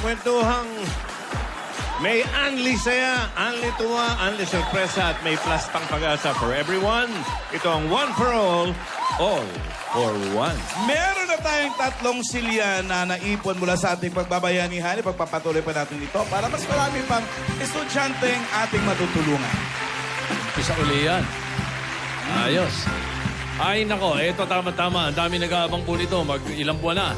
kwentuhang may Anli saya, Anli tuwa, Anli sorpresa at may plus pang pag-asa for everyone. Ito ang One for All for One. Meron na tayong tatlong silya na naipon mula sa ating pagbabayanihan. Ipagpapatuloy pa natin ito para mas marami pang estudyanteng ating matutulungan. Isa uli yan. Ayos. Ay, nako. Ito, tama-tama. Ang dami nag-aabang po nito. Ilang buwan na.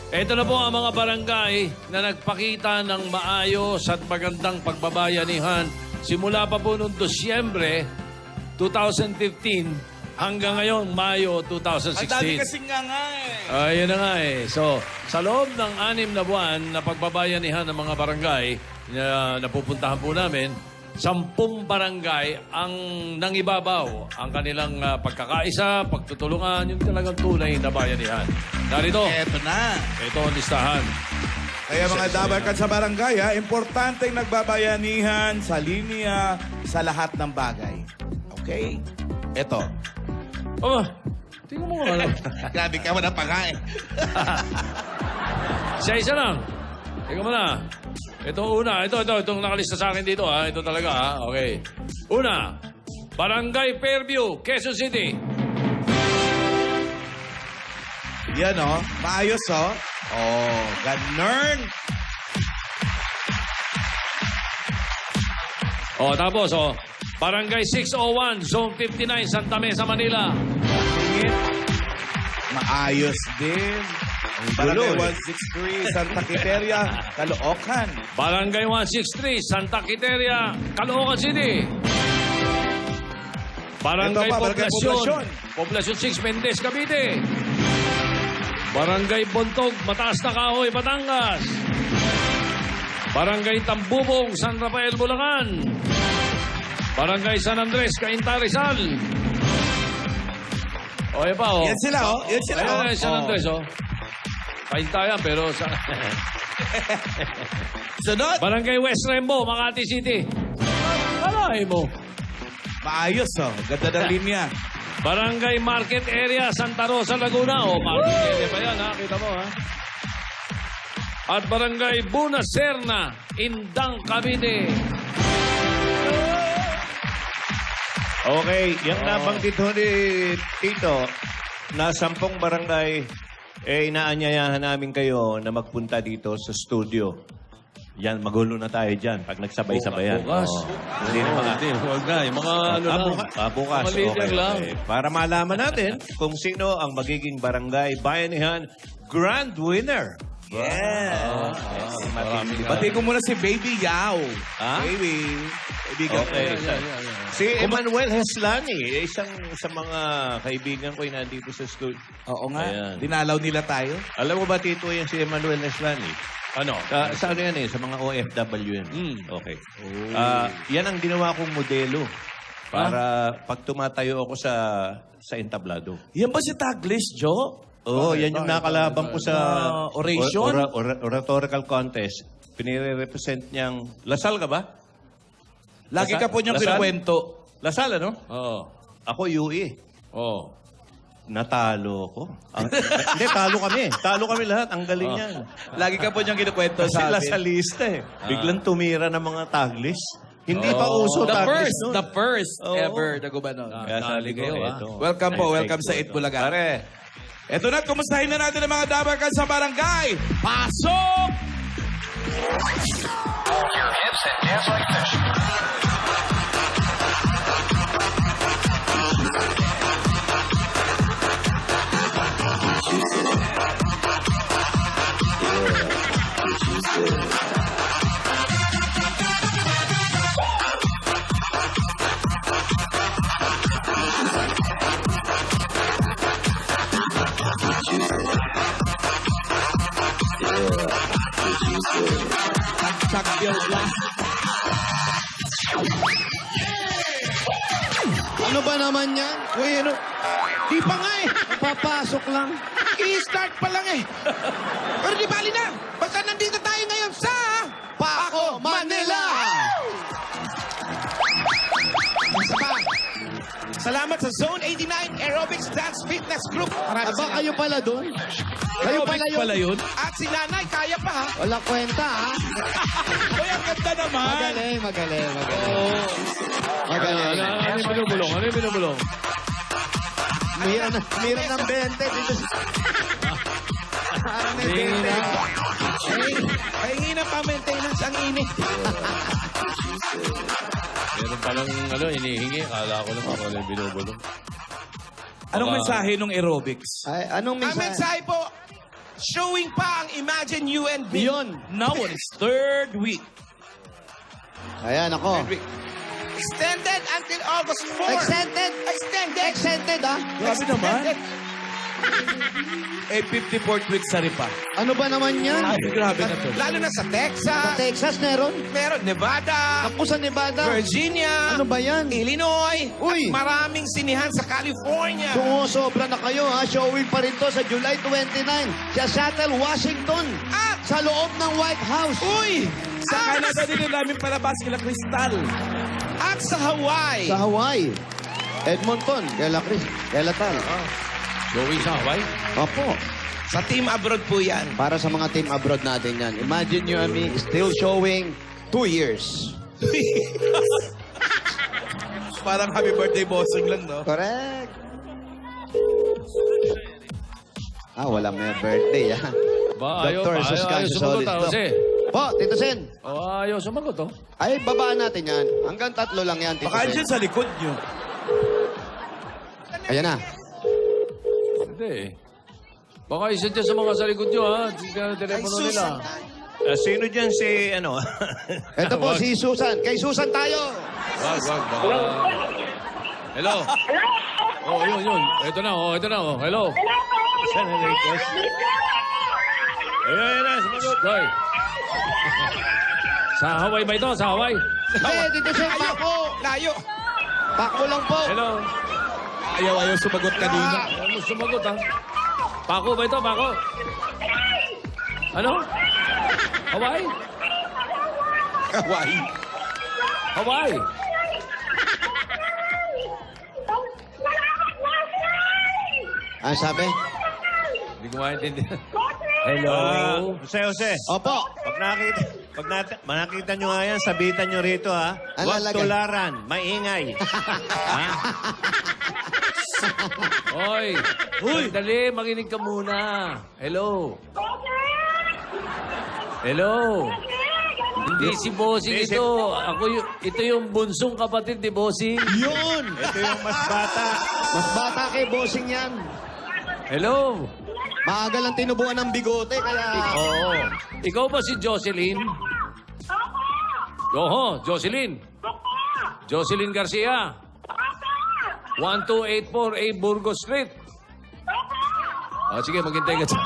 Ito na po ang mga barangay na nagpakita ng maayos at magandang pagbabayanihan. Simula pa po noong Disyembre 2015 hanggang ngayon, Mayo 2016. Ang dami kasing nga eh. Ayun na nga eh. So, sa loob ng 6 na buwan na pagbabayanihan ng mga barangay na napupuntahan po namin, 10 barangay ang nangibabaw ang kanilang pagkakaisa, pagtutulungan, yung talagang tunay na bayanihan. Narito, Eto na. ito ang listahan. Kaya mga dabarkad sa barangay, importanteng nagbabayanihan sa linya sa lahat ng bagay. Okay? Eto. Oh, tingnan mo nga. Grabe ka mo na pa nga eh. Isa lang. Tingnan mo na. Ito una. Itong nakalista sa akin dito. Ito talaga. Okay. Una, Barangay Fairview, Quezon City. Yan o. Maayos o. Oh, ganun. Tapos, Barangay 601, Zone 59, Santa Mesa, Manila. Maayos din. Barangay 163, Santa Quiteria, Caloocan. Barangay 163, Santa Quiteria, Caloocan City. Barangay Ito pa, Barangay Poblacion, Poblacion 6, Mendez, Cavite. Barangay Bontog, Mataas na Kahoy, Batangas. Barangay Tambubong, San Rafael, Bulacan. Barangay San Andres, Cainta, Rizal. Yan pa, Yan sila o. Yan sila o. Ayan, San Andres, Cainta yan, pero sa... Sunod. Barangay West Rembo, Makati City. Alay mo. Maayos o. Ganda ng linya. Barangay Market Area, Santa Rosa, Laguna. Market area pa yan, Kita mo, At Barangay Buna Serna, Indang, Cavite. Okay, yung nabanggit ho ni Tito, na 10 barangay, inaanyayahan namin kayo na magpunta dito sa studio. Yan, magulo na tayo dyan pag nagsabay-sabayan. Bukas. Hindi na mga... Huwag na. Yung mga ano lang. bukas. Mga leader lang. Para malaman natin kung sino ang magiging barangay bayanihan grand winner. Yeah. Marami na. Bati ko muna si Baby Yao. Ha? Baby. Kaibigan ko. Okay. Yeah. Si Emmanuel Heslani, isang sa mga kaibigan ko yung nandito sa studio. Oo nga. Ayan. Dinalaw nila tayo. Alam mo ba, Tito, yan si Emmanuel Heslani? Ano? Sa ano yan Sa mga OFW yan. Okay. Oh. Yan ang ginawa kong modelo para pag tumatayo ako sa entablado. Yan ba si Taglish, Joe? Oo, yan yung nakalaban ko sa Oration? oratorical contest. Pinire-represent niyang... Lasal ka ba? Lagi ka po niyang Lasal? kinukwento. Lasal, ano? Oo. Ako, UE. Oo. Natalo ko. Hindi, talo kami. Talo kami lahat. Ang galing yan. Lagi ka po niyang kinukwento Kasi sa amin. lasalista Biglang tumira ng mga taglis. Hindi pa uso taglis nun. The first Oo. ever na gumanon. Kaya sabi ko, eto. Welcome po, welcome sa Eat Bulaga. Pare, eto na, kumustahin na natin ang mga dabarkan sa barangay. Pasok! Your hips and dance like this. Ano ba naman yan? Uy, ano? Di pa nga eh. Papasok lang. I-start pa lang eh. Pero di bali na. Basta nandito tayo ngayon sa Paco, Manila. Isa pa. Salamat sa Zone 89 Aerobics Dance Fitness Group. Aba, kayo pala doon. Kayo pala Aerobics yun. pala yun. At si nanay, kaya pa ha? Wala kwenta ha? Uy, ang ganda naman. Magaling. Ano Magaling. yung binubulong? Ano yung binubulong? Mira ng 20 dito sa... Parang may Tingin 20. na. Pahingi na pa maintenance ang init. Meron palang hinihingi. Akala ko lang ako yung binubulong. Anong Baka- mensahe nung aerobics? Ay, anong Ang mensahe po, showing pa ang Imagine You and Me. Yun. Now it's third week. Ayan, ako. Extended until August 4. Extended. Extended. Extended, ha? Grabe naman. 54th week sa ripa. Ano ba naman yan? Ay, grabe na to. Lalo na sa Sa Texas, Texas, meron? meron Nevada, Ako sa Nevada. Virginia, Ano ba yan? Illinois, Uy. at maraming sinihan sa California. Sumusobra na kayo, ha? Showing pa rin to sa July 29 sa Seattle, Washington. At, Sa loob ng White House. uy, Sa Canada din namin palabas kila Crystal. at sa Hawaii. Sa Hawaii. Edmonton. Kaya Chris. Kaya Tal. Going sa Hawaii? Opo. Sa Team Abroad po yan. Para sa mga team abroad natin yan. Imagine You and Me still showing 2 years. Parang happy birthday bossing lang, no? Correct. Wala may birthday, ha? Ba, ayaw sumagot, Doc. Jose. Po, Tito Sen. Ayaw sumagot, oh. Ay, babaan natin yan. Hanggang 3 lang yan, Tito Baka Sen. dyan sa likod nyo. Ayan na. Hindi. Baka isa dyan sa mga sa likod nyo, ha? Tingnan ang telepono nila. Sino dyan si, ano? Ito po si Susan. Kay Susan tayo. Wag. Hello? Oh, yun. Ito na, oh. Hello? Saan ang request? Ayun na, sumagot. Hoy. Sa Hawaii ba ito? Sa Hawaii? Hindi, Tito Sen, Pako. Layo. Pako lang po. Hello? Ayaw sumagot kanina. Ano sumagot, ha? Pako ba ito? Pako? Ano? Hawaii? Hawaii. Hawaii? Ano sabi? Hindi ko maintindihan. Jose. Opo. Pag nakita nyo nga yan, sabitan nyo rito, ha? Ano Huwag lalagay? tularan, maingay. Ha? Hoy! Dali, makinig ka muna. Hello? Hello? Hindi si Bossing ito. Ito yung bunsong kapatid ni Bossing. Yun. Ito yung mas bata. Mas bata kay Bossing yan. Hello? Maaga lang tinubuan ng bigote, kaya... Oo. Ikaw ba si Jocelyn? Oho, Jocelyn. Jocelyn Garcia. 1284A Burgos Street. Sige, maghintay ka dyan.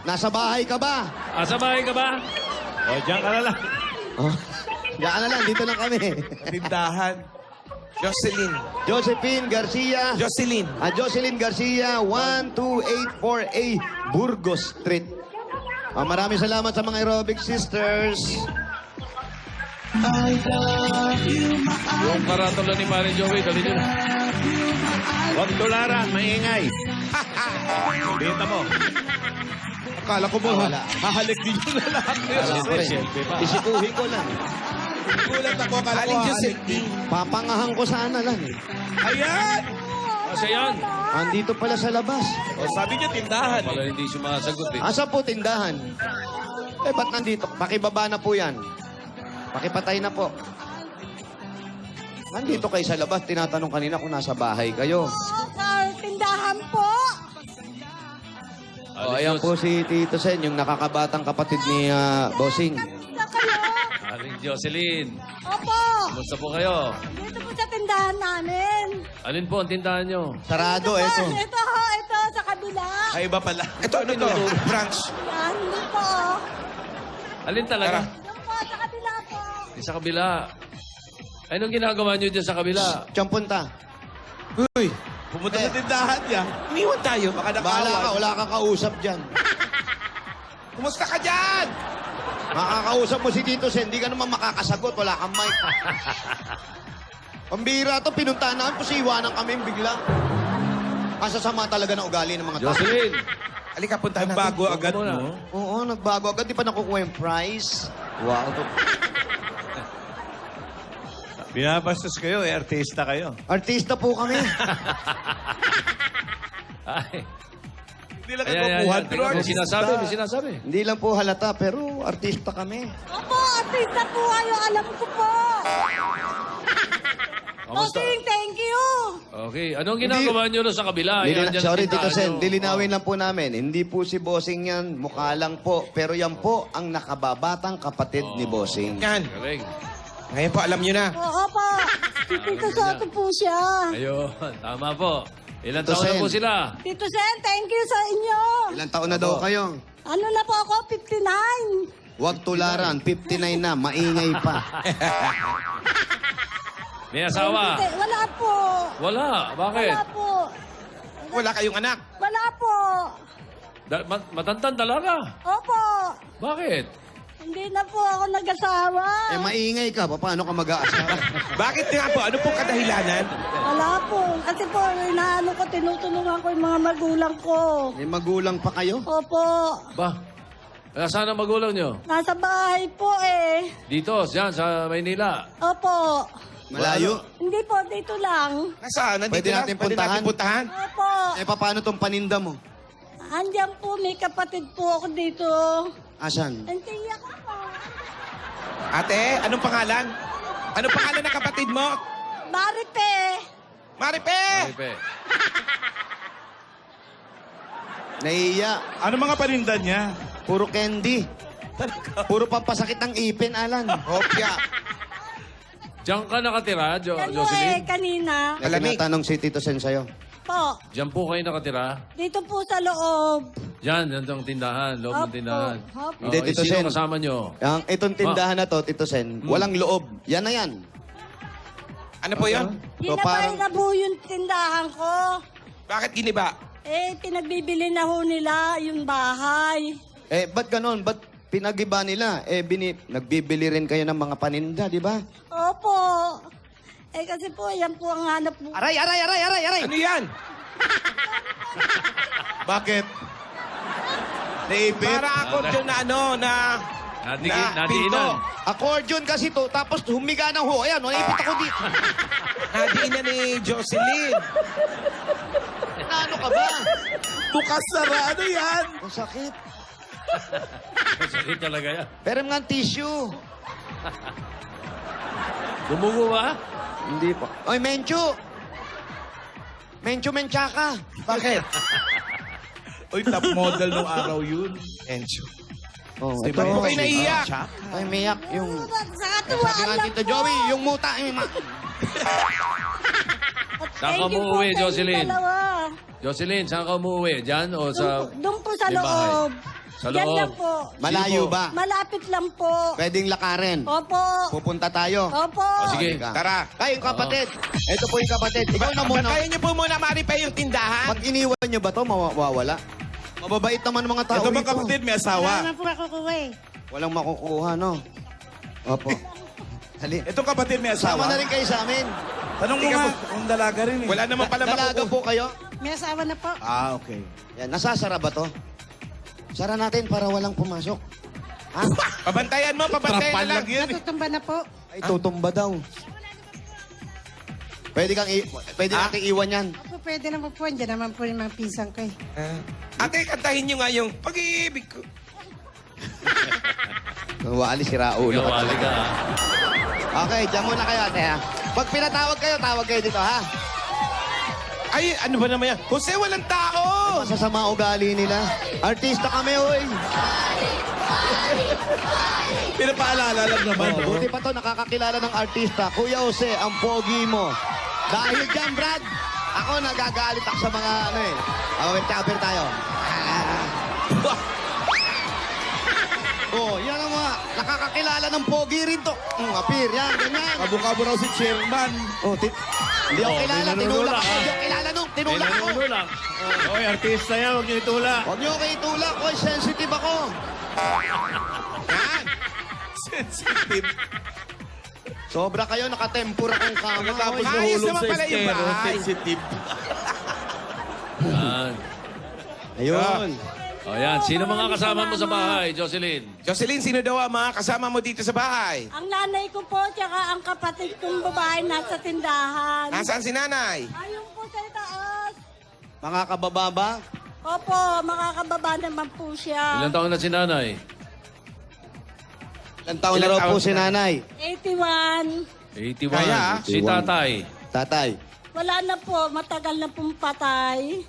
Nasa bahay ka ba? Asa bahay ka ba? O, dyan ka na lang. Oh. Diyan ka na lang, dito lang kami. Tindahan. Jocelyn. Josephine Garcia. Jocelyn. Jocelyn Garcia, 1284A Burgos Street. Maraming salamat sa mga aerobic sisters. Yung karatula ni Mari Joey, dali nyo na. Huwag tularan, maingay. Bita mo. Akala ko mo, Wala. hahalik din yun na lahat. Wala ko rin. Isikuhin ko lang. Gulat ako, akala ko Aling hahalik Jocelyn. din. Papangahan ko sana lang. Ayan! Kasi yan. Andito pala sa labas. O, sabi niya tindahan. Wala hindi sumasagot eh. Asa po tindahan? Ba't nandito? Pakibaba na po yan. Pakipatay na po. Nandito kayo sa labas. Tinatanong kanina kung nasa bahay kayo. Sa tindahan po. O, ayan po si Tito Sen, yung nakakabatang kapatid ni Bossing. Sa kayo. Aling Jocelyn. Opo. Kumusta po kayo? Dito po sa tindahan namin. Alin po ang tindahan nyo? Sarado, Po, eto. ito, sa kabila. Ay, iba pala. Ito, ano to? Branch. Yan, hindi po. Alin talaga? Yan po, sa kabila po. Sa kabila. Ay, anong ginagawa nyo dyan sa kabila? Siyang punta. Uy, Pumunta sa tindahan niya. umiwan tayo. Baka Bahala ka, nakawan. wala kang kausap dyan. Kumusta ka dyan? Makakausap mo si Tito Sen, hindi ka naman makakasagot, wala kang mic. Pambira to, pinuntahan namin, iwanan kami bigla. Ang sasama talaga ng ugali ng mga tao. Jocelyn. Halika, puntahan natin. Nagbago agad muna. mo. Oo, nagbago agad. Di pa nakukuha yung prize. Wow. Binabastos kayo, artista kayo. Artista po kami. Ay. Hindi lang Ayan, kakukuha. ayan. Teka, may sinasabi, may sinasabi. Hindi lang po halata, pero artista kami. Opo, artista po kayo. Alam ko po. Kamusta? Bossing, thank you. Okay. Anong ginagawa nyo doon sa kabila? Ayan, dyan Sorry, tindahan Tito Sen. nyo. Lilinawin lang po namin. Hindi po si Bossing yan. Mukha lang po. Pero yan po ang nakababatang kapatid ni Bossing. Yan. Galing. Ngayon po, alam nyo na. Oo po. Si Tito Soto po siya. Ayun. Tama po. Ilan Tito taon na Sen. po sila? Tito Sen, thank you sa inyo. Ilang taon na daw kayo? Ano na po ako? 59. Huwag tularan. 59 na. Maingay pa. May asawa? Hindi, wala po. Wala. Bakit? Wala po. Wala kayong anak. Wala po. Matandang talaga. Opo. Bakit? Hindi na po ako nag-asawa. Maingay ka. Paano ka mag-aasawa? Bakit nga po? Ano pong kadahilanan? Wala po. Kasi po, inaano ko, tinutulungan ko yung mga magulang ko. May magulang pa kayo? Opo. Ba? Nasaan ang magulang nyo? Nasa bahay po eh. Dito, dyan, sa Maynila. Opo. Malayo? Hindi po, dito lang. Nasaan? Nandito Pwede lang? natin Pwede natin puntahan? puntahan? Opo. Paano tong paninda mo? Andiyan po, may kapatid po ako dito. Asan? Antiya ko po. Ate, anong pangalan? Anong pangalan ng kapatid mo? Maripe. Maripe! Maripe. Naiya. Ano mga paninda niya? Puro candy. Puro pampasakit ng ipin, Alan. Hopya. Diyan ka nakatira, Yan po eh, Jocelyn? kanina. May Malamig. tinatanong si Tito Sen sa'yo. Po. Diyan po kayo nakatira? Dito po sa loob. Diyan, ang tindahan, loob ng Opo. tindahan. Opo. Hindi, Tito Sino Sen. kasama nyo? Itong tindahan na to, Tito Sen, walang loob. Yan na yan. Ano po yun? So, Ginabay parang- na po yung tindahan ko. Bakit giniba? Eh, pinagbibili na ho nila yung bahay. Ba't ganon? Ba't pinagiba nila? Nagbibili rin kayo ng mga paninda, di ba? Opo. Eh, kasi po, yan po ang hanap mo. Aray! Ano yan? Bakit? Naipit? Para ako dyan na ano, na Nadiinan. pinto. Accordion kasi to, tapos humiga ng ho. Ayan, naipit ako dito. Nadiinan ni Jocelyn. Ano ka ba? Bukas sara. Ano yan? Ang sakit. Sakit talaga yan. Pero nga tissue. Dumugo ba? Hindi pa. Oy, Menchu! Menchaka. Bakit? Uy, top model nung araw yun. Encho. Oh, Di ito. ba? Huwag kayo naiiyak. Ay, miyak yung... Sa Sabi katuwaan nga lang Tito po. Joey, yung muta. Saan ka Thank you po umuwi, sa inyong Jocelyn? dalawa. Jocelyn, saan ka umuwi? Diyan o sa... Doon po sa may bahay? loob. Sa Yan loob? lang po. Malayo ba? Malapit lang po. Pwedeng lakarin. Opo. Pupunta tayo. Opo. O, sige. Halika. Tara. Kayo yung kapatid. Ito po yung kapatid. Ikaw na muna. Bantayan niyo po muna, Maripe, yung tindahan. Pag iniwan nyo ba to, mawawala? Mababait naman ng mga tao Ito mga dito. kapatid, may asawa. po ako kuwi. Walang makukuha, no? Opo. Hali. Itong kapatid may Sama asawa. na rin kayo sa amin. Tanong mo nga kung dalaga rin eh. Wala naman pala Dalaga makukuha. po kayo. May asawa na po. Ah, okay. Yan, nasasara ba to? Sara natin para walang pumasok. Ha? Pabantayan mo, pabantayan Trapal na lang. lang yan eh. Tutumba na po. Ay, tutumba daw. Pwede nating iwan yan. Po, pwede naman po. Andiyan naman po yung mga pisang ko eh. Ate, kantahin niyo nga yung pag-ibig ko. Wali si Raulo. Gawali ka. ah. Okay, dyan muna kayo, ate, ha? Pag pinatawag kayo, tawag kayo dito, ha? Ay, ano ba naman yan? Jose, walang tao! Masasama ugali nila. Artista kami, oy. Pinapaalala lang naman. no? Buti pa to, nakakakilala ng artista. Kuya Jose, ang pogi mo. Dahil dyan, Brad, ako nagagalit ako sa mga ano eh. Awit-kapir tayo. Oh, yan ang mga nakakakilala ng pogi rin to. Apir, yan, ganyan. Kabukabo raw si chairman. Oh, hindi ako kilala, may tinulak ako. nanunulak, Hindi ako kilala nung, tinulak ako. lang. Oy, artista yan, huwag niyo itulak. Huwag niyo kayo itulak, oy, sensitive ako. Sensitive. Sobra kayo, nakatempura kong kama. Tapos oy. Ayos nahulog naman sa pala yung estero. bahay. Sensitive. Yan. Ayun. O yan, sino mga Maraming kasama mo sa salamat. bahay, Jocelyn? Jocelyn, sino daw ang mga kasama mo dito sa bahay? Ang nanay ko po, tsaka ang kapatid kong babae nasa tindahan. Nasaan si nanay? Ayun po sa itaas. Mga kabababa, Opo, makakababa naman po siya. Ilang taon na si nanay? ilang taon na Ilang raw po taon si na? nanay. 81. 81. Kaya? Si tatay? Tatay, Wala na po, matagal na pong patay.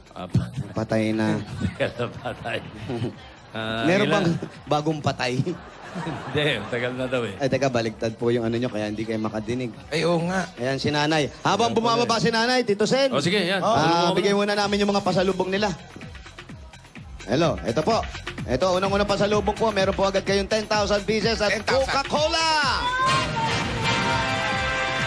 patay na. Tagal na patay. Meron ilan? bang bagong patay? Hindi, tagal na daw eh. Ay, teka, baliktad po yung ano nyo, kaya hindi kayo makadinig. Ay, oo nga. Ayan si nanay. Habang bumababa si nanay, Tito Sen. O sige, yan. Bigay muna namin yung mga pasalubong nila. Hello, ito po. Ito, unang-unang pasalubong po. Meron po agad kayong 10,000 pieces at 10,000. Coca-Cola!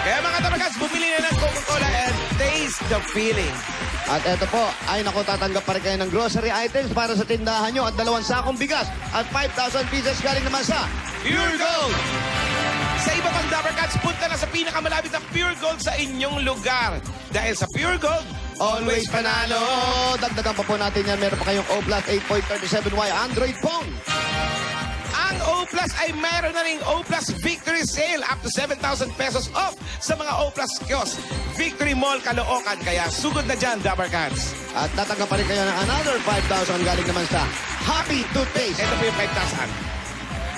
Kaya mga tabagas, bumili na ng Coca-Cola and taste the feeling. At ito po, ay naku, tatanggap pa rin kayo ng grocery items para sa tindahan nyo at 2 sakong bigas at 5,000 pieces galing naman sa Pure Gold! Sa iba pang Dabber Cats, punta na sa pinakamalapit na Pure Gold sa inyong lugar. Dahil sa Pure Gold, Always Panalo! Dagdagan pa po natin yan. Meron pa kayong O Plus 8.37Y Android phone. ang O Plus ay mayroon na ring O Plus Victory Sale up to 7,000 pesos off sa mga O Plus kiosk. Victory Mall, Caloocan. Kaya sugod na dyan, Dabber Cats. At tatanggap pa rin kayo ng another 5,000 galing naman sa Happy Toothpaste. Ito po yung 5,000.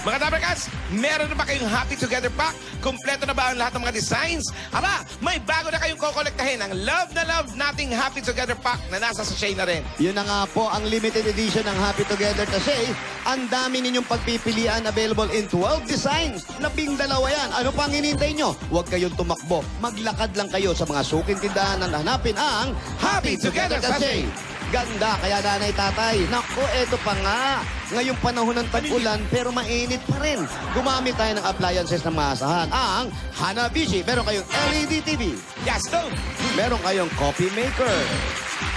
Mga Dabber Cats, meron na ba kayong Happy Together Pack? Kompleto na ba ang lahat ng mga designs? Aba, may bago na kayong kokolektahin. Ang love na love nating Happy Together Pack na nasa sachet na rin. Yun na nga po ang limited edition ng Happy Together kasi ang dami ninyong pagpipilian available in 12 designs. 12 yan. Ano pang hinintay nyo? Huwag kayong tumakbo. Maglakad lang kayo sa mga suking tindahan na hanapin ang Happy Together kasi. Ganda, kaya nanay tatay. Naku, eto pa nga. Ngayong panahon ng tag-ulan pero mainit pa rin. Gumamit tayo ng appliances na maasahan. Ang Hanabishi. Meron kayong LED TV. Yes, no? Meron kayong coffee maker.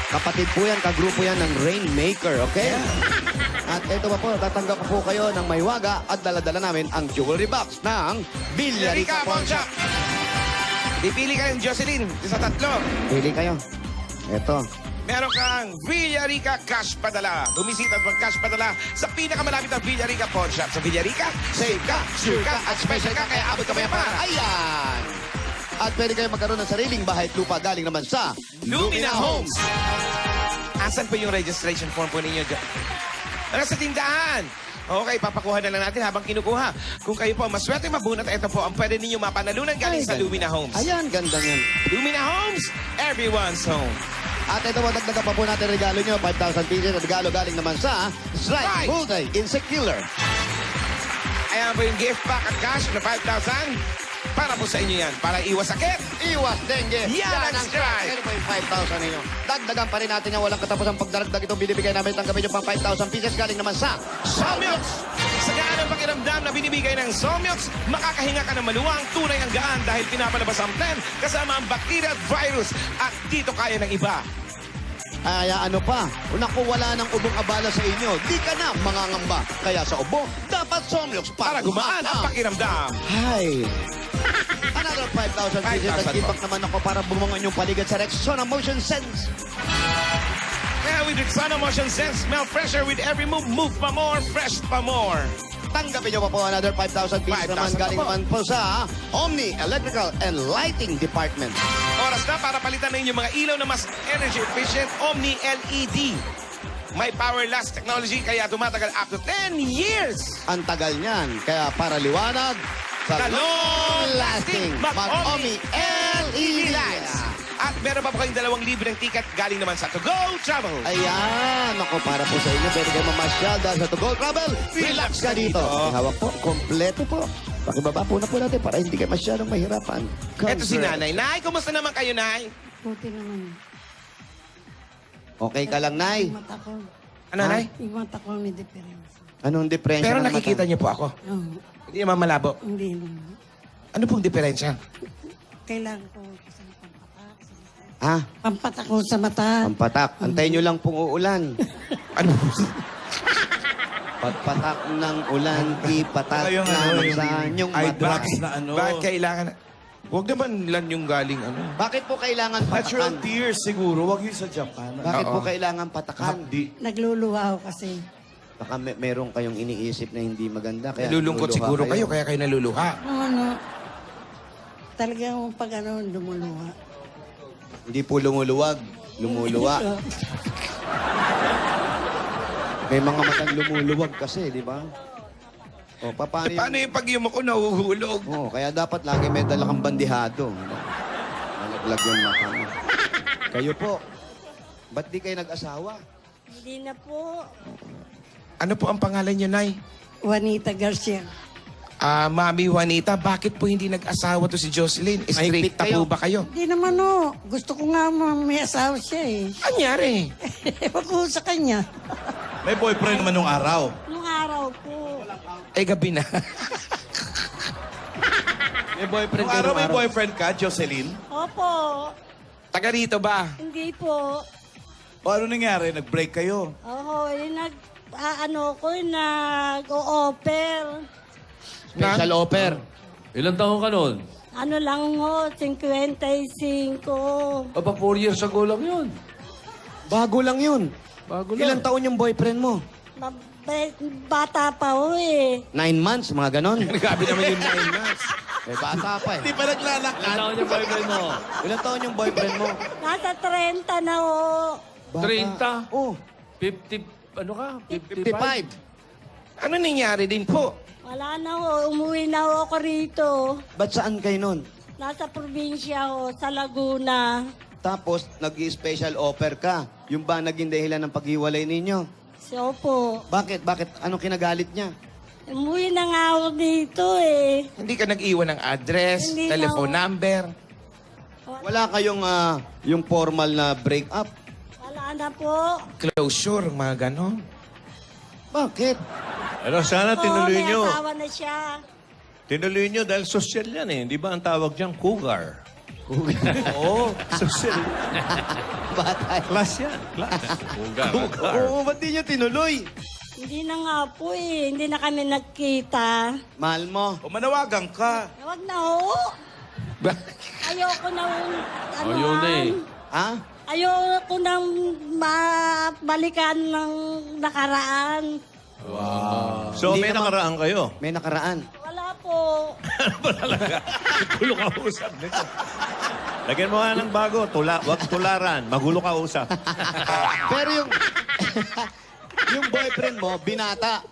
Kapatid po yan, kagrupo yan ng Rainmaker, okay? At ito pa po, tatanggap po kayo ng maywaga at daladala namin ang jewelry box ng Villarica Pawn Shop. Pipili ka ng Jocelyn sa tatlo. Pili kayo. Ito. Meron kang Villarica Cash Padala. Bumisita at mag-cash padala sa pinakamalapit na Villarica Pawn Shop. Sa Villarica, safe ka, sure ka, at special ka, kaya abot ka pa yan pa. Ayan! At pwede kayo magkaroon ng sariling bahay at lupa galing naman sa Lumina Homes. Asan po yung registration form po ninyo? Nasa tindahan. Okay, papakuha na lang natin habang kinukuha. Kung kayo po maswerte mabunot, ito po ang pwede ninyo mapanalunan galing sa Lumina Homes. Ayan, ganda yan. Lumina Homes, everyone's home. At ito po, dagdagan pa po natin regalo nyo. 5,000 pieces at regalo galing naman sa Strike Multi Insect Killer. Ayan po yung gift pack at cash na 5,000. Para po sa inyo yan. Para iwas sakit. Iwas dengue. Yan ang Strike. Ano po yung 5,000 ninyo? Dagdagan pa rin natin yan. Walang katapos ang pagdaragdag itong binibigay namin. Tanggapin nyo pang 5,000 pieces galing naman sa Somyox! Sa gaan ng pakiramdam na binibigay ng Somyox, makakahinga ka ng maluwang, tunay ang gaan dahil pinapalabas ang plan kasama ang bacteria at virus. At dito kaya ng iba. Kaya ano pa, naku wala ng ubong abala sa inyo, di ka na mangangamba. Kaya sa ubo, dapat Somlux Para gumaan ang pakiramdam. Hi! Another 5,000 pieces. 5,000 Nag-give naman ako para bumangon yung paligid sa Rexona Motion Sense. Kaya with Rexona Motion Sense, smell fresher with every move. Move pa more, fresh pa more. Tanggapin nyo pa po another 5,000 pieces 5,000 naman pa galing po. naman po sa Omni Electrical and Lighting Department. Oras na para palitan na inyong mga ilaw na mas energy efficient, Omni LED. May power last technology kaya tumatagal up to 10 years. Ang tagal niyan, kaya para liwanag, sa long-lasting, mag-Omni LED lights. At meron pa po kayong 2 libreng ticket galing naman sa To Go Travel. Ayan, ako para po sa inyo. Pwede kayo mamasyal dahil sa To Go Travel. Relax ka dito. May hawak po, kompleto po. Pakibaba po na po natin para hindi kayo masyadong mahirapan. Ito si Comfort. Nanay. Nay, kumusta naman kayo, Nay? Buti naman. Okay ka lang, Nay. Yung mata ko. Ano, Nay? Yung mata ko may diferensya. Anong diferensya? Pero ng mata? nakikita niyo po ako. Oh, Hindi naman malabo. hindi naman. Ano pong diferensya? Kailangan ko kasi pampatak. Ha? Pampatak ko sa mata. Pampatak. Antayin nyo lang pong uulan. Ano? Pagpatak ng ulan, ipatak naman sa inyong eye mata. drops na ano. Bakit kailangan? Huwag naman lan yung galing ano. Bakit po kailangan Natural patakan? tears siguro. Wag yun sa Japan. Bakit po Oo. kailangan patakan? Hapdi. Nagluluwa ako kasi. Baka meron kayong iniisip na hindi maganda. Kaya Nalulungkot lumuluha siguro kayo, kaya kayo naluluha. Talagang pag lumuluha. Hindi po lumuluwag. Lumuluwa. May mga matang lumuluwag kasi, di ba? O, paano Paano yung pag yung ko nahuhulog? Oo, kaya dapat lagi may dala kang bandihado. Malaglag yung mata mo. Kayo po, ba't di kayo nag-asawa? Hindi na po. Ano po ang pangalan niyo, Nay? Juanita Garcia. Mami Juanita, bakit po hindi nag-asawa to si Jocelyn? Mahigpit Stricta kayo. po ba kayo? Hindi naman gusto ko nga may asawa siya eh. Anyari? Ewan ko sa kanya. May boyfriend naman nung araw. Nung araw po. Gabi na. May boyfriend Nung kayo araw nung may boyfriend ka, Jocelyn? Opo. Taga rito ba? Hindi po. O ano nangyari? Nag-break kayo? Oo, nag-o-offer. Special offer. Ilang taon ka noon? Ano lang ho, 55. Aba, 4 years ago lang yun. Bago lang yun. Bago lang. Ilang taon yung boyfriend mo? Bata pa ho eh. 9 months, mga ganon. Grabe naman yung 9 months. May bata pa eh. Hindi pa naglalakad. Ilang taon yung boyfriend mo? Ilang taon yung boyfriend mo? Nasa 30 na ho. Bata. 30? Oh, 50, ano ka? 55. Ano nangyari din po? Wala na ho, umuwi na ho ako rito. Ba't saan kayo nun? Nasa probinsya ho, sa Laguna. Tapos, nag-special offer ka. Yung ba naging dahilan ng paghiwalay ninyo? So po, Bakit? Anong kinagalit niya? umuwi na nga ako dito eh. Hindi ka nag-iwan ng address, Hindi telephone na. number. Wala kayong yung formal na break-up? Wala na po. Closure, mga ganon. Bakit? Pero sana tinuloy may nyo. asawa na siya. Tinuloy nyo dahil social yan eh. Di ba ang tawag dyan? Cougar. Oo, social. Batay. Class yan. Class. Cougar. Cougar. Oo, ba't di nyo tinuloy? Hindi na nga po eh. Hindi na kami nagkita. Mahal mo. O manawagan ka. Huwag na ho. Ayoko na ano Ayaw na eh. Ha? Ayoko nang balikan ng nakaraan. So, Hindi may naman- nakaraan kayo. May nakaraan. Wala po. Ano ba talaga? Gulo ka usap nito. Lagyan mo nga ng bago. Wag tularan. Magulo ka usap. Pero yung... yung boyfriend mo, binata.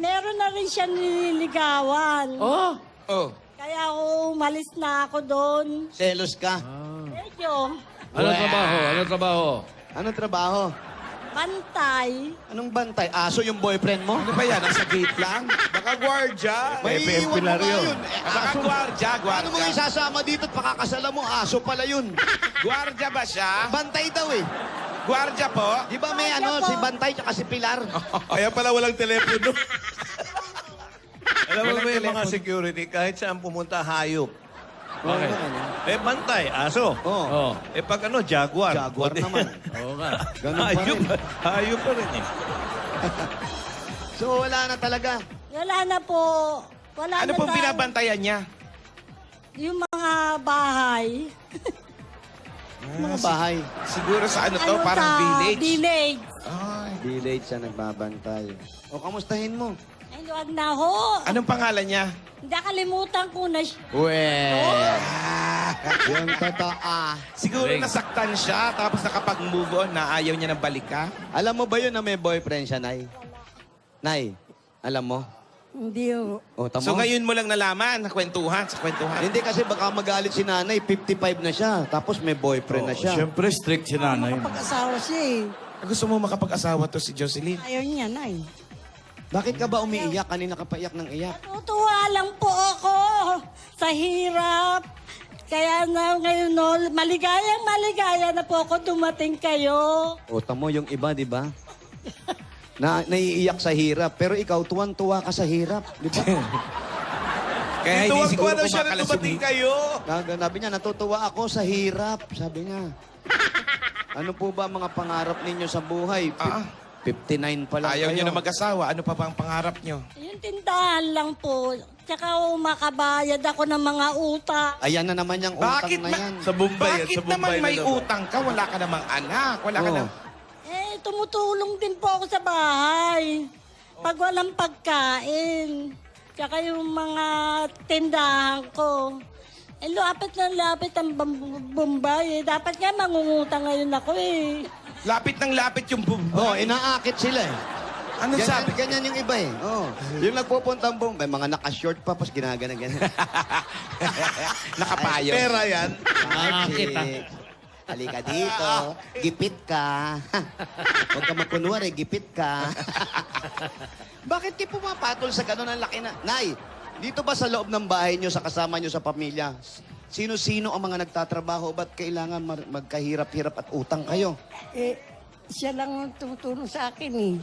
Meron na rin siya nililigawan. Oh? Oh. Kaya ako umalis na ako doon. Selos ka. Medyo Ano trabaho? Ano trabaho? Anong trabaho? bantay. Anong bantay? Aso yung boyfriend mo? Ano ba yan? Nasa gate lang? Baka gwardya. May FM iwan mo Pilar nga yun. yun. Baka gwardya, Paano mo gwardya. isasama dito at pakakasala mo? Aso pala yun. Gwardya ba siya? Bantay daw eh. Gwardya po? Di ba may Gwardya po. si Bantay tsaka si Pilar? Kaya pala walang telepono. Alam mo ba yung mga security, kahit saan pumunta, hayop. Bakit? Eh, bantay, aso. Oo. Oh. Eh, pag ano, jaguar. Jaguar O, di- naman. Oo nga. Ganun pa Hayop, rin. hayop pa rin eh. So wala na talaga. Wala na po. Wala Ano na pong tayo. binabantayan niya? Yung mga bahay. Mga bahay. Siguro sa ano to, parang sa village. Village. Ay. Village siya nagbabantay. O, kamustahin mo? Ay, wag na ho. Anong pangalan niya? Hindi kalimutan ko na siya. Well. Yung totoo. Siguro nasaktan siya, tapos nakapag-move on na ayaw niya ng balikan. Alam mo ba yun na may boyfriend siya, Nay? Nay, alam mo? Hindi O, tamo? So ngayon mo lang nalaman, nakwentuhan, sa kwentuhan. Hindi kasi baka magalit si nanay, 55 na siya. Tapos may boyfriend na siya. Siyempre, strict si nanay. Pag-asawa siya Gusto mo makapag-asawa to si Jocelyn? Ayaw niya na Bakit ka ba umiiyak? Kanina ka pa iyak ng iyak. Natutuwa lang po ako sa hirap. Kaya na ngayon, no, maligaya na po ako dumating kayo. O, tamo yung iba, di ba? Naiiyak sa hirap. Pero ikaw, tuwan-tuwa ka sa hirap. Di ba? Kaya hindi Tuwag-tuwa siguro daw siya na kumakalasubli. dumating kayo. Sabi niya, natutuwa ako sa hirap. Sabi niya. Ano po ba mga pangarap ninyo sa buhay? 59 pa lang Ayaw kayo. niyo na mag-asawa. Ano pa bang pangarap niyo? Yung tindahan lang po. Tsaka makabayad ako ng mga utang. Ayan na naman yung utang na yan. Sa Bombay, Bakit sa Bombay naman may na naman. utang ka? Wala ka namang anak. Wala ka Oo. na... Eh, tumutulong din po ako sa bahay. Pag walang pagkain. Tsaka yung mga tindahan ko. Eh, lapit na lapit ang Bombay. Dapat nga mangungutang ngayon ako eh. Lapit ng lapit yung Oh, inaakit sila eh. Ano sabi? Ganyan yung iba eh. Oh. Yung nagpupuntang Bombay, mga naka-short pa, tapos ginagana ganyan. Nakapayong. Pera yan. Nakakakit, ah. Halika dito. Gipit ka. Huwag ka magkunwari, gipit ka. Bakit di pumapatol sa ganun ang laki na? Nay, dito ba sa loob ng bahay nyo, sa kasama nyo, sa pamilya, sino-sino ang mga nagtatrabaho? Ba't kailangan magkahirap-hirap at utang kayo? Eh, siya lang ang tumutulong sa akin eh.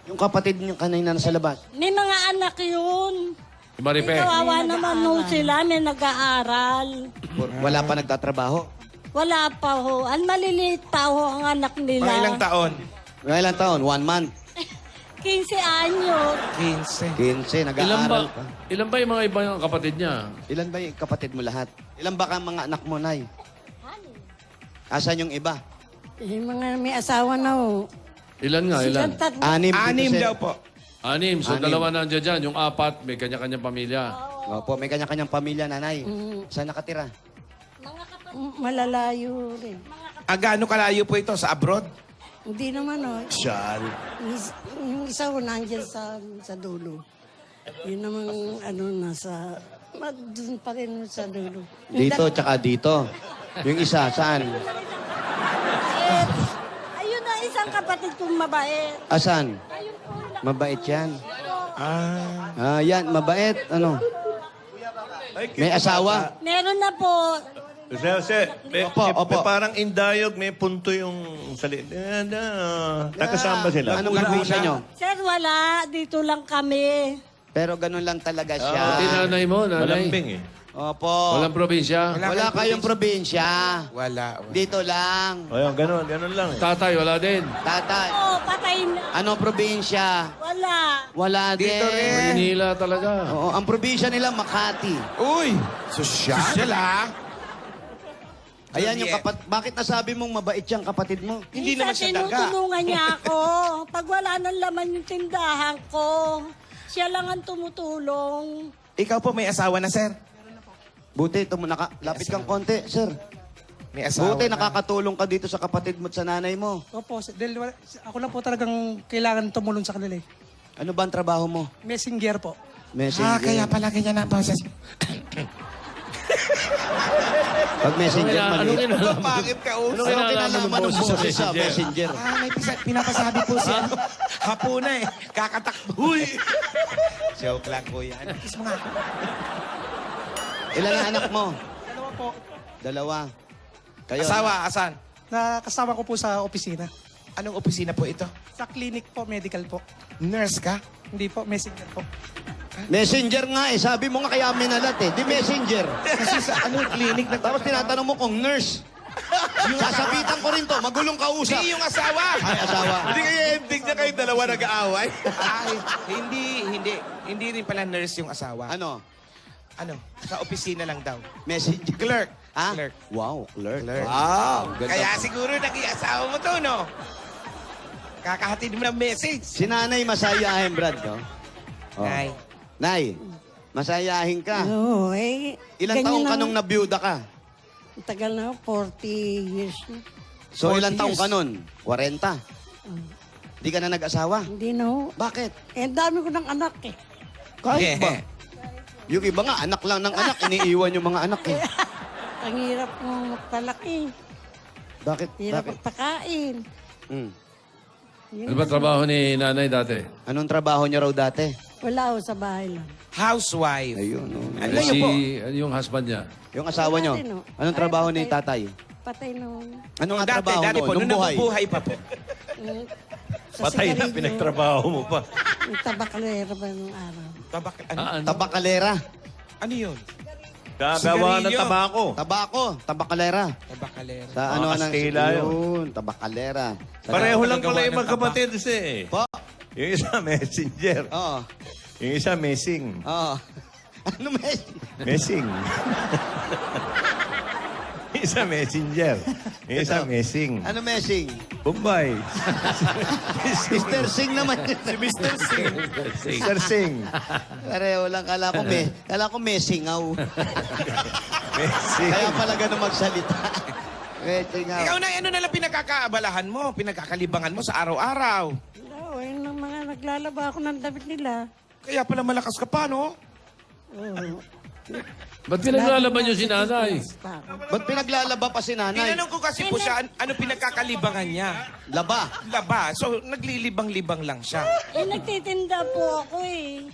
Yung kapatid nyo kanina nasa labas. May mga anak yun. Si Maripe. Kawawa naman nung sila, may nag-aaral. Wala pa nagtatrabaho? Wala pa ho. Ang maliliit pa ho ang anak nila. Mga ilang taon? Mga ilang taon? 1 month? 15 anyos. 15. 15, Ilan ba, nag-aaral pa. ilan ba yung mga ibang kapatid niya? Ilan ba yung kapatid mo lahat? Ilan ba ka mga anak mo, Nay? Asan yung iba? Yung mga may asawa na ho. Ilan nga, ilan? Silang tatlo. 6 Anim daw po. 6. So, Anim. 2 nandiyan dyan. Yung 4, may kanya-kanyang pamilya. Opo, may kanya-kanyang pamilya, nanay. Saan nakatira? Malalayo rin. Gaano kalayo po ito? Sa abroad? Hindi naman ho. Siyal. Yung isa ho nandiyan sa dulo. Yun naman ano nasa... Doon pa rin sa dulo. Dito, tsaka dito. Yung isa, saan? Ayun na isang kapatid kong mabait. Asan? Mabait yan. Yan, mabait. Ano? May asawa? Meron na po. Jose, Opo. parang indayog, may punto yung salita. Takasama sila. Anong probinsya nyo? Sir, wala. Dito lang kami. Pero ganun lang talaga siya. Pati nanay mo, nanay. Malambing eh. Opo. Walang probinsya. Wala kayong probinsya. Wala. Dito lang. O yan, ganun lang eh. Tatay, wala din. Tatay. Oo, patay na. Anong probinsya? Wala. Wala din. Dito rin. Manila talaga. Oo, ang probinsya nila Makati. Uy! Sosyal ah. Ayan yung bakit nasabi mong mabait yung kapatid mo? Hindi naman siya daga. Tinutulungan niya ako. Pag wala nang laman yung tindahan ko, siya lang ang tumutulong. Ikaw po may asawa na, sir? Buti, lapit kang konti, sir. May asawa Buti, na. nakakatulong ka dito sa kapatid mo at sa nanay mo. Opo, dahil ako lang po talagang kailangan tumulong sa kanila eh. Ano ba ang trabaho mo? Messenger po. Messenger. Kaya pala ganyan ang boses. Pag messenger, Anong mali. kinalaman? Bakit ka Anong Ano kinalaman kinalaman ng boses sa boses sa messenger? messenger? May pinapasabi po siya. Hapuna eh. Kakatakbo. Uy! Joke lang, kuya. Kiss mo nga. Ilan ang anak mo? Dalawa po, 2. Kayo? Asawa, asan? nakasama ko po sa opisina. Anong opisina po ito? Sa clinic po, medical po. Nurse ka? Hindi po, messenger po. Messenger nga eh. Sabi mo nga kaya minalat eh. Di messenger. Kasi sa anong clinic na Tapos tinatanong mo kung nurse. Sasabitan ko rin to. Magulong kausap. Hindi yung asawa! Ay, asawa. Hindi kaya ending niya kayong dalawa nag-aaway? Ay, hindi rin pala nurse yung asawa. Ano? Ano? Sa opisina lang daw. Messenger. Clerk. Ha? Clerk. Wow, clerk. Clerk. Wow. Ganda. Kaya siguro naging asawa mo to, no? Kakahatid mo ng message. Si nanay masayahin, Brad, no? Oh. Nay. Nay, masayahin ka. Oo, eh. Ilang ganyan taong ka na- nung nabiyuda ka? Tagal na, 40 years na. So, 40 ilang taong years. ka nun? 40. Di ka na nag-asawa? Hindi na ho. Bakit? Eh, dami ko ng anak eh. Kahit ba? Yung iba nga, anak lang ng anak, iniiwan yung mga anak eh. Ang hirap mo magpalaki. Bakit? Hirap Bakit? magpakain. Hmm. Ano ba trabaho ni nanay dati? Anong trabaho niya raw dati? Wala ho sa bahay lang. Housewife. Ayun, no. Ano si, yun po? yung husband niya. Yung asawa niyo? Dati, no? Anong Ay, trabaho ni patay. tatay? Patay noon. Anong nga Dati, trabaho dati noon? po, Nung nung buhay? nabubuhay pa po. Sa Patay na, sigarilyo, pinagtrabaho mo pa. Yung tabakalera ba nung araw? Ano? Ano? Tabakalera. Ano yun? Gagawa ng Sigarilyo. tabako. Tabako. Tabakalera. Tabakalera. Sa ano ng Kastila yun. yun? Tabakalera. Sa- Pareho lang Nagagawa pala yung ng magkapatid eh. Po? Yung isa messenger. Oo. Yung isa missing. Oo. Ano mes? Missing. Isa messenger. Isa messing. Ano messing? Bombay. Mr. Singh naman yun. Si Mr. Singh. Mr. Singh. Pareho lang. Kala ko messingaw. Messing. Kaya pala ganun magsalita. Messingaw. Ikaw na, ano na lang pinagkakaabalahan mo, pinagkakalibangan mo sa araw-araw. Oo, yun ang mga naglalaba ako ng damit nila. Kaya pala malakas ka pa, no? Oo. Ba't pinaglalaban niyo si nanay? Ba't pinaglalaba pa si nanay? Tinanong ko kasi po siya, ano pinagkakalibangan niya? Laba. Laba. So, naglilibang-libang lang siya. Eh, nagtitinda po ako eh.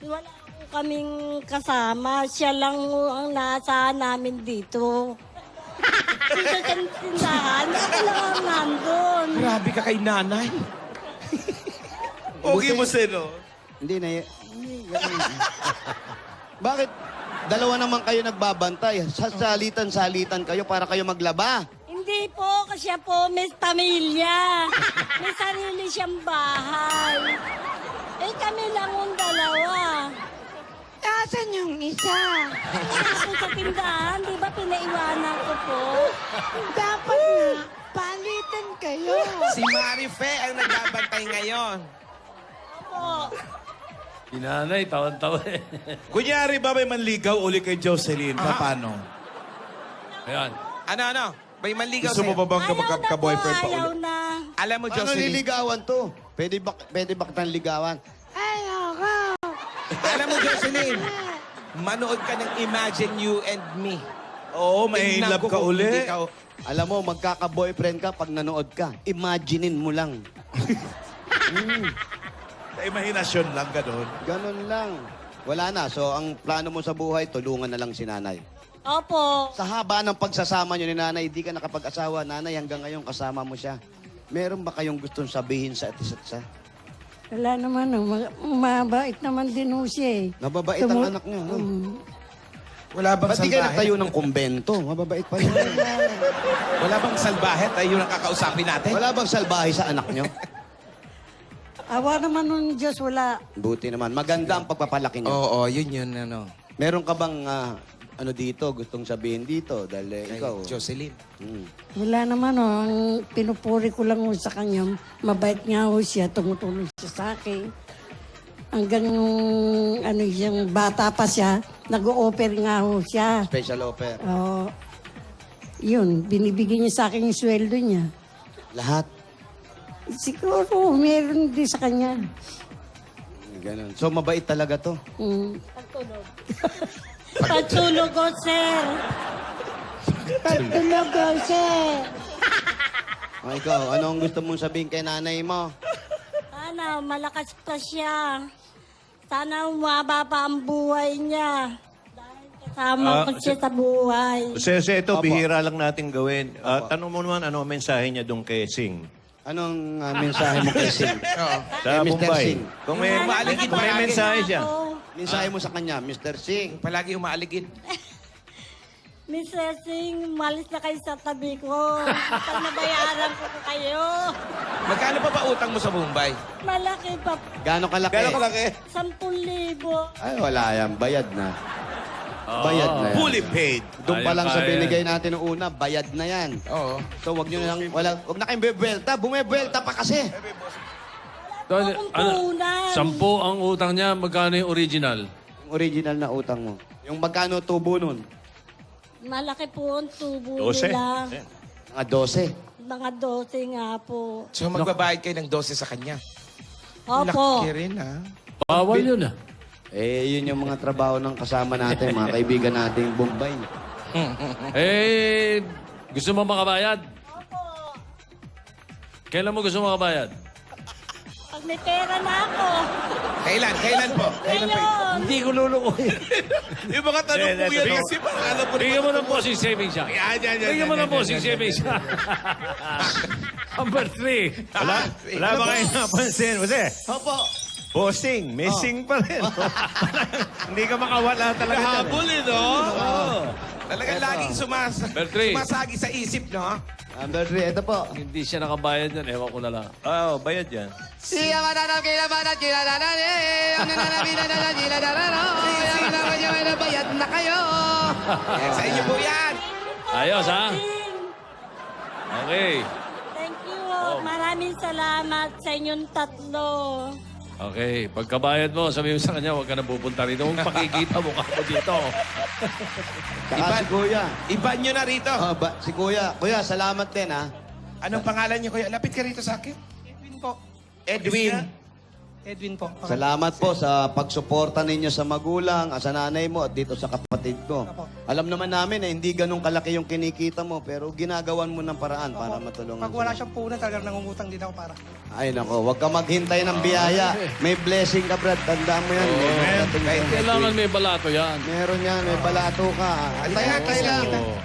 Wala po kaming kasama. Siya lang ang naasahan namin dito. Sa tindahan, ako lang ang nandun. Grabe ka kay nanay. Okay mo sino? Hindi na ganun. Bakit? Dalawa naman kayo nagbabantay. Salitan-salitan kayo para kayo maglaba. Hindi po, kasi siya po may pamilya. May sarili siyang bahay. Eh, kami lang ang dalawa. Asan yung isa? Ako sa tindahan, di ba pinaiwanan ko po? Dapat na, palitan kayo. Si Marife ang nagbabantay ngayon. Opo. Si nanay, tawan-tawa eh. Kunyari ba may manligaw uli kay Jocelyn? Paano? Ayan. Ano? May manligaw Gusto mo sa'yo? ba bang Ayaw na po, ka-boyfriend pa ayaw uli? na. Alam mo, Paano Jocelyn, liligawan to? Pwede ba kitang ligawan? Ayoko. alam mo, Jocelyn, manood ka ng Imagine You and Me. Oo, may Tingnan love ko ka kung uli. hindi ka- Alam mo, magkaka-boyfriend ka pag nanood ka. Imaginein mo lang. Sa imahinasyon lang, gano'n. Ganun lang. Wala na. So, ang plano mo sa buhay, tulungan na lang si nanay. Opo. Sa haba ng pagsasama nyo ni nanay, di ka nakapag-asawa. Nanay, hanggang ngayon kasama mo siya. Meron ba kayong gustong sabihin sa isa't isa? Wala naman, mabait naman din ho siya eh. Nababait ang anak niyo. No? Wala bang Ba't di kayo salbahe? nagtayo ng kumbento? Mababait pa rin. Wala bang salbahe? Tayo yung kakausapin natin. Wala bang salbahe sa anak niyo? Awa naman nun Diyos, wala. Buti naman. Maganda ang pagpapalaki niyo. Oo, yun, ano. Meron ka bang ano dito, gustong sabihin dito? Dahil Kay ikaw. Jocelyn. Wala naman oh, ang pinupuri ko lang ho sa kanya, mabait nga ho siya, tumutulong siya sa akin. Hanggang ano siyang bata pa siya, nag-o-offer nga ho siya. Special offer. Oo. Yun, binibigyan niya sa akin yung sweldo niya. Lahat. Siguro, meron din sa kanya. Ganun. So, mabait talaga to. Mm. Pagtulog. Pagtulog ko, sir. Pagtulog ko siya. O ikaw, ano ang gusto mong sabihin kay nanay mo? Sana malakas pa siya. Sana umaba pa ang buhay niya. Dahil kasama ko siya sa buhay. Sese, ito, Opo. bihira lang natin gawin. Tanong mo naman, ano ang mensahe niya doon kay Sing? Anong mensahe mo kay Sing? Sa Mr. Bombay. Sing. Kung may, Umaaligid kung may palagi. mensahe siya. Mensahe mo sa kanya, Mr. Sing. Palagi umaaligid. Mr. Singh, malis na kayo sa tabi ko. Pag nabayaran ko kayo. Magkano pa ba utang mo sa Mumbai? Malaki pa. Gaano kalaki? Gano'n kalaki? 10,000. Ay, wala yan. Bayad na. Bayad na yan. Fully paid. Doon pa Kaya, lang sa kaya. binigay natin noong una, bayad na yan. Oo. So, wag nyo na lang, wag na kayong bebelta. Bumebelta pa kasi. Dahil, Akong punan. 10 ang utang niya, magkano yung original? Yung original na utang mo. Yung magkano tubo nun? Malaki po ang tubo 12. nila. Mga 12. Mga 12 nga po. So magbabayad kayo ng 12 sa kanya. Opo. Laki rin, ha? Bawal yun ah. Eh, yun yung mga trabaho ng kasama natin, mga kaibigan nating Bombay. Eh, gusto mo makabayad? Kailan mo gusto makabayad? Pag may pera na ako. Kailan po? Ngayon. Hindi ko lulukuhin. Yung mga tanong po yan kasi parang alam mo Bigyan mo ng bossing savings siya. Yan. Bigyan mo ng bossing savings siya. Number 3. Wala ba kayo napansin? Kasi, Opo. bossing, missing pa rin. Hindi ka makawala talaga dyan. Kahabol eh, no? Talagang laging Number 3. sumasagi sa isip, no? Number 3, ito po. Hindi siya nakabayad yan. Ewan ko na lang. Oo, bayad yan. Siya mananap kila manat kila nanane. Ang nananabina na kila nanano. Yan naman yung bayad na kayo. Yan, sa inyo po yan. Ayos, ha? Okay. Thank you. Maraming salamat sa inyong tatlo. Okay, pagkabayad mo, sabi mo sa kanya, huwag ka na pupunta rito. Huwag pakikita mukha mo dito. Saka si Kuya. Iba nyo na rito. Si Kuya. Kuya, salamat din, ha? Anong pangalan niyo, kuya? Lapit ka rito sa akin. Edwin po. Edwin. Edwin po. Salamat po sa pagsuporta ninyo sa magulang, sa nanay mo at dito sa kapatid ko. Apo. Alam naman namin na hindi ganun kalaki yung kinikita mo pero ginagawan mo ng paraan para matulungan. Pag wala sila. siyang punan, talagang nangungutang din ako para. Ay nako, huwag ka maghintay ng biyaya. May blessing ka, Brad. Tandaan mo yan. May blessing ka. Kailangan may balato yan. Meron yan, may balato ka. Antay-antay lang. Oo.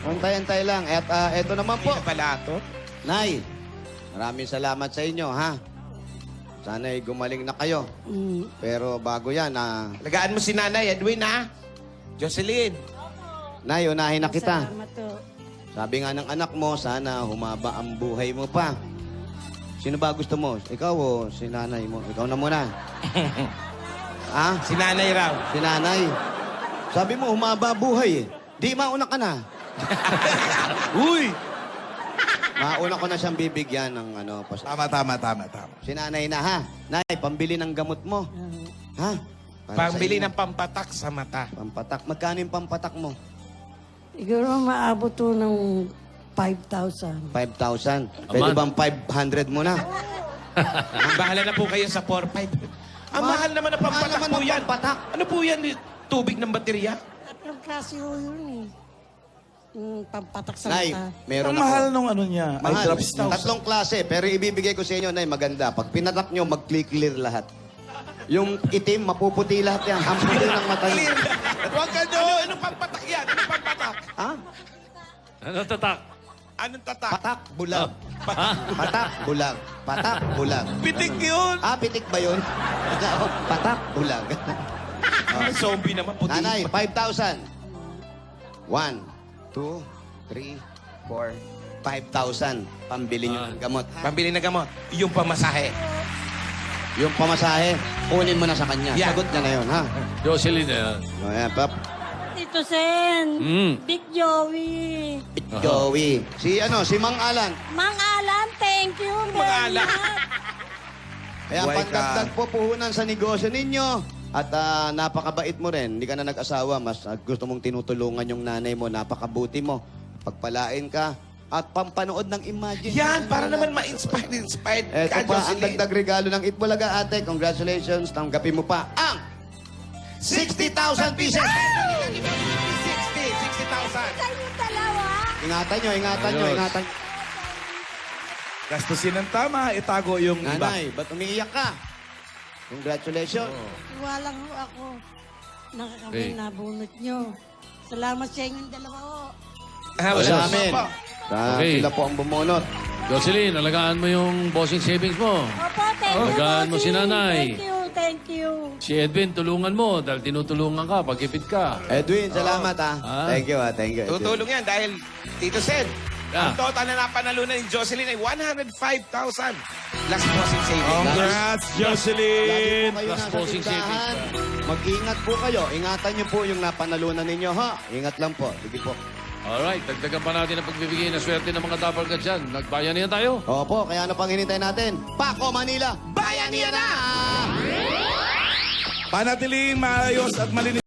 Antay-antay lang. At eto naman po. Balato. Nay, maraming salamat sa inyo, ha? Sana'y gumaling na kayo. Pero bago yan, Lagaan mo si Nanay, Edwin, ha? Jocelyn. Nay, unahin na kita. Salamat to. Sabi nga ng anak mo, sana humaba ang buhay mo pa. Sino ba gusto mo? Ikaw o si nanay mo? Ikaw na muna. Ha? Si Nanay raw. Si nanay. Sabi mo, humaba buhay eh. Di mauna ka na. Uy! Mauna ko na siyang bibigyan ng Tama. Si nanay na ha. Nay, pambili ng gamot mo. Ha? Para Pambili sa inyo. ng pampatak sa mata. Pampatak. Magkano yung pampatak mo? Siguro maabot to ng 5,000. 5,000. Pwede bang 500 mo na? Bahala na po kayo sa 4-5. Ang mahal naman na pampatak naman po ng yan. pampatak. Ano po yan? Tubig ng baterya? Tatlong klase ho yun eh. Pampatak sa Nay, mata. meron Ang ako. mahal nung ano niya. Eye Mahal. drops daw. Tatlong klase, pero ibibigay ko sa inyo, Nay, maganda. Pag pinatak nyo, mag-clear lahat. Yung itim, mapuputi lahat yan. Ang puti ng mata nyo. Huwag ka nyo! Anong pampatak yan? Anong pampatak? Ha? Ano tatak? Anong tatak? Patak, bulag. Ha? Patak, bulag. Patak, bulag. Pitik yun! Pitik ba yun? Patak, bulag. Zombie naman, puti. Nanay, 5,000. 1, 2, 3, 4, 5,000. Pambili nyo ng gamot. Pambili na gamot. Yung pamasahe. Yung pamasahe, kunin mo na sa kanya. Yan. Sagot niya na yun, ha? Jocelyn na yan. O, yan, pap. Tito Sen. Big Joey. Joey. Si Mang Alan. Mang Alan, thank you Mang very Alan. much. Kaya Buhay ka. pandagdag po puhunan sa negosyo ninyo. At napakabait mo rin. Hindi ka na nag-asawa. Mas gusto mong tinutulungan yung nanay mo. Napakabuti mo. Pagpalain ka. At pampanood ng Imagine. Yan, para naman ma-inspired Eto ka, pa ang Jocelyn. dagdag regalo ng Itbulaga, ate. Congratulations. Tanggapin mo pa ang 60,000 pieces. 60,000. Sa inyo dalawa. Ingatan nyo, ingatan nyo, Ayos. ingatan. Gastusin ng tama, itago yung iba. Nanay, ba't umiiyak ka? Congratulations. Iwalang ho ako. Nakakami Okay. nabunot nyo. Salamat sa inyong dalawa ho. Wala Sa naman amin. po. Okay. Sila po ang bumunot. Jocelyn, alagaan mo yung bossing savings mo. Opo, thank you, Alagaan mo si Bossing. nanay. Thank you. Si Edwin, tulungan mo dahil tinutulungan ka, pagkipit ka. Edwin, salamat ha. Ah. Thank you ha, thank you. Edwin. Tutulong yan dahil, Tito Sen, Ah. ang total na napanalunan ni Jocelyn ay 105,000. Last bossing savings. Congrats, Jocelyn! Lagi po kayo Plus nasa posing tindahan. Mag-ingat po kayo. Ingatan niyo po yung napanalunan ninyo, ha? Ingat lang po. Sige po. Alright, dagdagan pa natin ang pagbibigay na swerte ng mga tapalgad dyan. Nagbayanihan tayo. Opo, kaya ano pang hinintay natin? Paco, Manila! Bayanihan na! Panatiling maayos at malinis